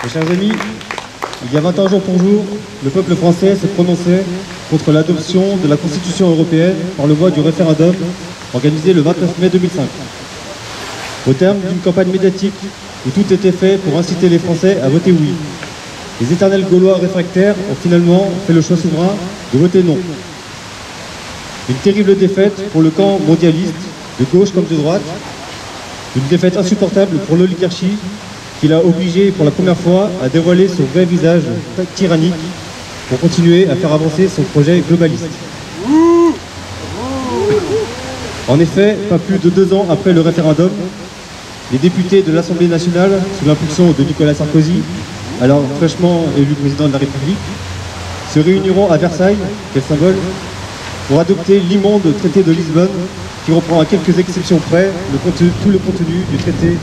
Mes chers amis, il y a 21 jours pour jour, le peuple français se prononçait contre l'adoption de la Constitution européenne par le voie du référendum organisé le 29 mai 2005. Au terme d'une campagne médiatique où tout était fait pour inciter les Français à voter oui, les éternels Gaulois réfractaires ont finalement fait le choix souverain de voter non. Une terrible défaite pour le camp mondialiste, de gauche comme de droite, une défaite insupportable pour l'oligarchie qui l'a obligé pour la première fois à dévoiler son vrai visage tyrannique pour continuer à faire avancer son projet globaliste. En effet, pas plus de 2 ans après le référendum, les députés de l'Assemblée nationale, sous l'impulsion de Nicolas Sarkozy, alors fraîchement élu président de la République, se réuniront à Versailles, quel symbole, pour adopter l'immonde traité de Lisbonne qui reprend à quelques exceptions près tout le contenu du traité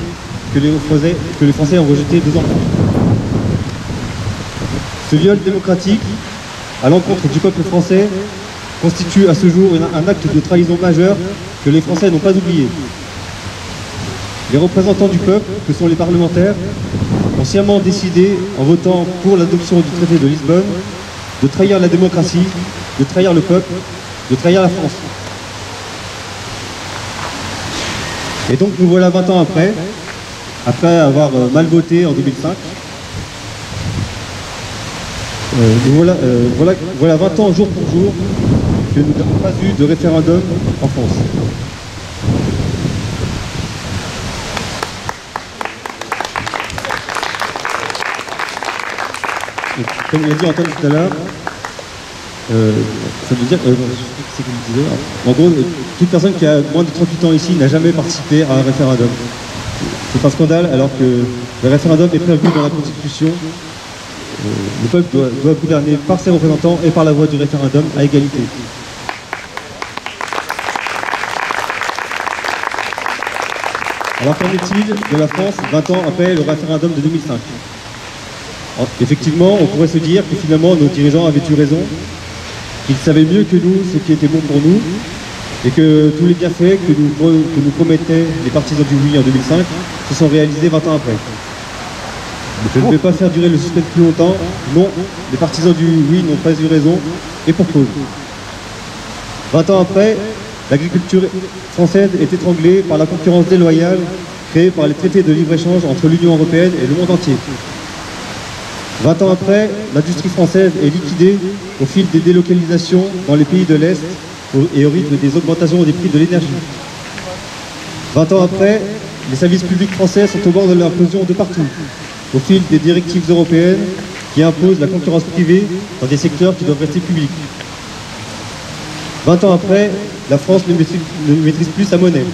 que les Français ont rejeté 2 ans plus tôt. Ce viol démocratique à l'encontre du peuple français constitue à ce jour un acte de trahison majeur que les Français n'ont pas oublié. Les représentants du peuple, que sont les parlementaires, ont sciemment décidé, en votant pour l'adoption du traité de Lisbonne, de trahir la démocratie, de trahir le peuple, de trahir la France. Et donc nous voilà 20 ans après avoir mal voté en 2005. Voilà 20 ans jour pour jour que nous n'avons pas eu de référendum en France. Et comme l'a dit Antoine tout à l'heure, ça veut dire c'est qu'il disait, en gros, toute personne qui a moins de 38 ans ici n'a jamais participé à un référendum. C'est un scandale alors que le référendum est prévu dans la Constitution. Le peuple doit gouverner par ses représentants et par la voie du référendum à égalité. Alors qu'en est-il de la France 20 ans après le référendum de 2005 ? Effectivement, on pourrait se dire que finalement nos dirigeants avaient eu raison, qu'ils savaient mieux que nous ce qui était bon pour nous, et que tous les bienfaits que nous promettaient les partisans du oui en 2005 se sont réalisés 20 ans après. Je ne vais pas faire durer le suspense plus longtemps. Non, les partisans du oui n'ont pas eu raison, et pour cause. 20 ans après, l'agriculture française est étranglée par la concurrence déloyale créée par les traités de libre-échange entre l'Union européenne et le monde entier. 20 ans après, l'industrie française est liquidée au fil des délocalisations dans les pays de l'Est et au rythme des augmentations des prix de l'énergie. 20 ans après, les services publics français sont au bord de l'implosion de partout, au fil des directives européennes qui imposent la concurrence privée dans des secteurs qui doivent rester publics. 20 ans après, la France ne maîtrise plus sa monnaie,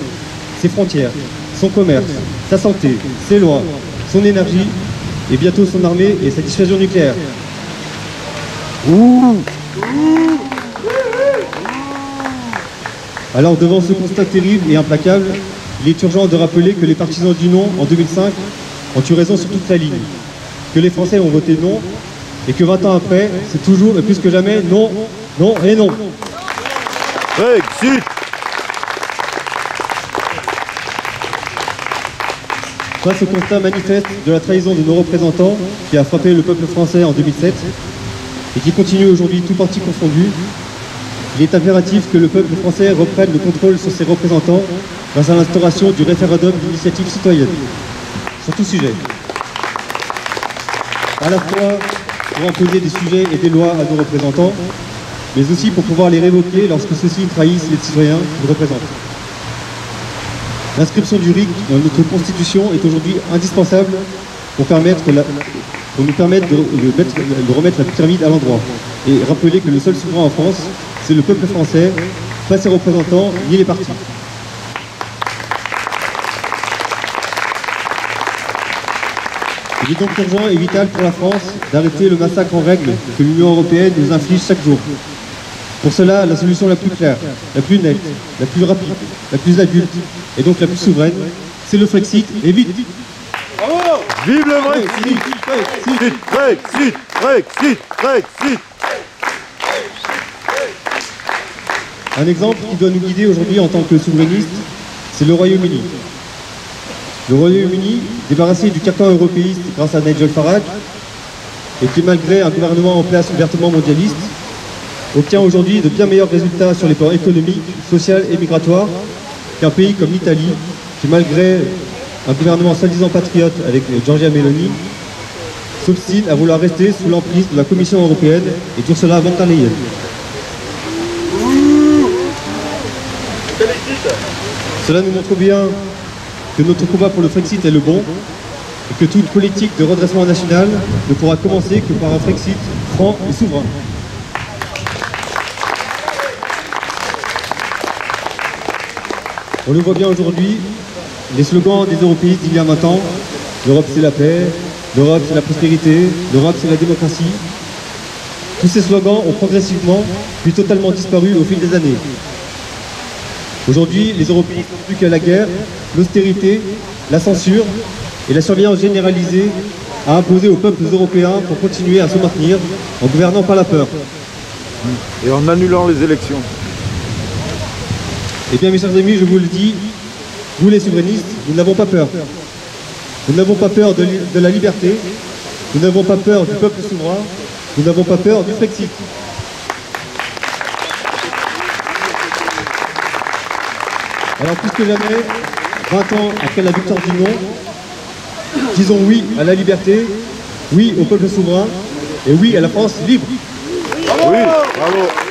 ses frontières, son commerce, sa santé, ses lois, son énergie et bientôt son armée et sa dissuasion nucléaire. Alors devant ce constat terrible et implacable, il est urgent de rappeler que les partisans du non en 2005 ont eu raison sur toute la ligne, que les Français ont voté non et que 20 ans après, c'est toujours et plus que jamais non, non et non. Brexit. Face au constat manifeste de la trahison de nos représentants qui a frappé le peuple français en 2007 et qui continue aujourd'hui tout parti confondu, il est impératif que le peuple français reprenne le contrôle sur ses représentants grâce à l'instauration du référendum d'initiative citoyenne sur tout sujet. À la fois pour imposer des sujets et des lois à nos représentants, mais aussi pour pouvoir les révoquer lorsque ceux-ci trahissent les citoyens qu'ils représentent. L'inscription du RIC dans notre Constitution est aujourd'hui indispensable pour nous permettre de remettre la pyramide à l'endroit et rappeler que le seul souverain en France, c'est le peuple français, pas ses représentants, ni les partis. Il est donc urgent et vital pour la France d'arrêter le massacre en règle que l'Union européenne nous inflige chaque jour. Pour cela, la solution la plus claire, la plus nette, la plus rapide, la plus adulte et donc la plus souveraine, c'est le Frexit et vite. Bravo. Vive le Brexit. Brexit, Brexit, Brexit, Brexit. Un exemple qui doit nous guider aujourd'hui en tant que souverainistes, c'est le Royaume-Uni. Le Royaume-Uni, débarrassé du carcan européiste grâce à Nigel Farage, et qui, malgré un gouvernement en place ouvertement mondialiste, obtient aujourd'hui de bien meilleurs résultats sur les plans économiques, social et migratoires qu'un pays comme l'Italie, qui, malgré un gouvernement soi-disant patriote avec Giorgia Meloni, s'obstine à vouloir rester sous l'emprise de la Commission européenne et d'Ursula von der Leyen. Cela nous montre bien que notre combat pour le Frexit est le bon et que toute politique de redressement national ne pourra commencer que par un Frexit franc et souverain. On le voit bien aujourd'hui, les slogans des européistes d'il y a 20 ans, l'Europe c'est la paix, l'Europe c'est la prospérité, l'Europe c'est la démocratie. Tous ces slogans ont progressivement puis totalement disparu au fil des années. Aujourd'hui, les Européens n'ont plus qu'à la guerre, l'austérité, la censure et la surveillance généralisée à imposer aux peuples européens pour continuer à se maintenir en gouvernant par la peur. Et en annulant les élections. Eh bien mes chers amis, je vous le dis, vous les souverainistes, nous n'avons pas peur. Nous n'avons pas peur de la liberté, nous n'avons pas peur du peuple souverain, nous n'avons pas peur du Frexit. Alors plus que jamais, 20 ans après la victoire du non, disons oui à la liberté, oui au peuple souverain et oui à la France libre. Oui, bravo.